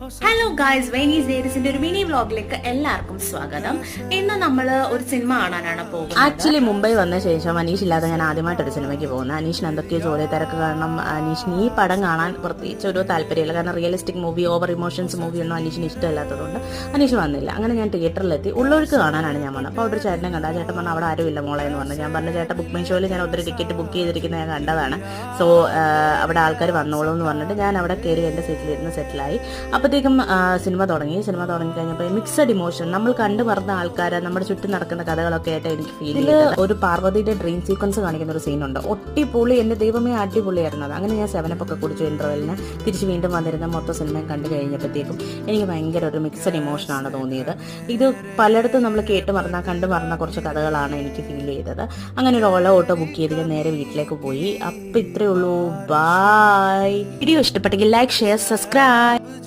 Hello guys, Venice ഡേയ്സിന്റെ ഒരു mini വ്ലോഗിലേക്ക് എല്ലാവർക്കും സ്വാഗതം. ഇന്ന് നമ്മൾ ഒരു സിനിമ കാണാനാണ് പോകുന്നത്. ആക്ച്വലി മുംബൈ വന്ന ശേഷം അനീഷ് ഇല്ലാതെ ഞാൻ ആദ്യമായിട്ടൊരു സിനിമയ്ക്ക് പോകുന്നത്. അനീഷിന് എന്തൊക്കെയോ ജോലി തിരക്ക് കാരണം അനീഷിന് ഈ പടം കാണാൻ പ്രത്യേകിച്ച് ഒരു താല്പര്യമില്ല. കാരണം റിയലിസ്റ്റിക് മൂവി, ഓവർ ഇമോഷൻസ് മൂവിയൊന്നും അനീഷിന് ഇഷ്ടമില്ലാത്തതുകൊണ്ട് അനീഷ് വന്നില്ല. അങ്ങനെ ഞാൻ തിയേറ്ററിലെത്തി. ഉള്ളൊഴുക്ക് കാണാനാണ് ഞാൻ വന്നത്. അപ്പോൾ അവിടെ ഒരു ചേട്ടനെ കണ്ട. ചേട്ടൻ പറഞ്ഞു അവിടെ ആരുമില്ല മോളെ എന്ന് പറഞ്ഞു. ഞാൻ പറഞ്ഞു ചേട്ടാ ബുക്ക് മൈ ഷോയിൽ ഞാൻ ഒത്തിരി ടിക്കറ്റ് ബുക്ക് ചെയ്തിരിക്കുന്നത് ഞാൻ കണ്ടതാണ്. സോ അവിടെ ആൾക്കാർ വന്നോളൂ എന്ന് പറഞ്ഞിട്ട് ഞാൻ അവിടെ കയറി എൻ്റെ സീറ്റിലിരുന്ന് സെറ്റിലായി. അപ്പോഴത്തേക്കും സിനിമ തുടങ്ങി കഴിഞ്ഞപ്പോൾ മിക്സഡ് ഇമോഷൻ. നമ്മൾ കണ്ടു പറഞ്ഞ ആൾക്കാരെ നമ്മുടെ ചുറ്റും നടക്കുന്ന കഥകളൊക്കെ ആയിട്ട് എനിക്ക് ഫീൽ ചെയ്തത്. ഒരു പാർവതിയുടെ ഡ്രീം സീക്വൻസ് കാണിക്കുന്ന ഒരു സീനുണ്ട്. ഒട്ടിപ്പൊളി, എൻ്റെ ദൈവമേ അടിപൊളിയായിരുന്നത്. അങ്ങനെ ഞാൻ 7 ഒക്കെ കുടിച്ചു ഇന്റർവെല്ലിന്. തിരിച്ച് വീണ്ടും വന്നിരുന്ന മൊത്തം സിനിമയും കണ്ടു കഴിഞ്ഞപ്പോഴത്തേക്കും എനിക്ക് ഭയങ്കര ഒരു മിക്സഡ് ഇമോഷനാണ് തോന്നിയത്. ഇത് പലയിടത്തും നമ്മൾ കേട്ട് മറന്ന കണ്ടു മറന്ന കുറച്ച് കഥകളാണ് എനിക്ക് ഫീൽ ചെയ്തത്. അങ്ങനെ ഒരു ഓട്ടോ ബുക്ക് ചെയ്ത് ഞാൻ നേരെ വീട്ടിലേക്ക് പോയി. അപ്പം ഇത്രയേ ഉള്ളൂ. ബൈ. വീഡിയോ ഇഷ്ടപ്പെട്ടെങ്കിൽ ലൈക്ക്, ഷെയർ, സബ്സ്ക്രൈബ്.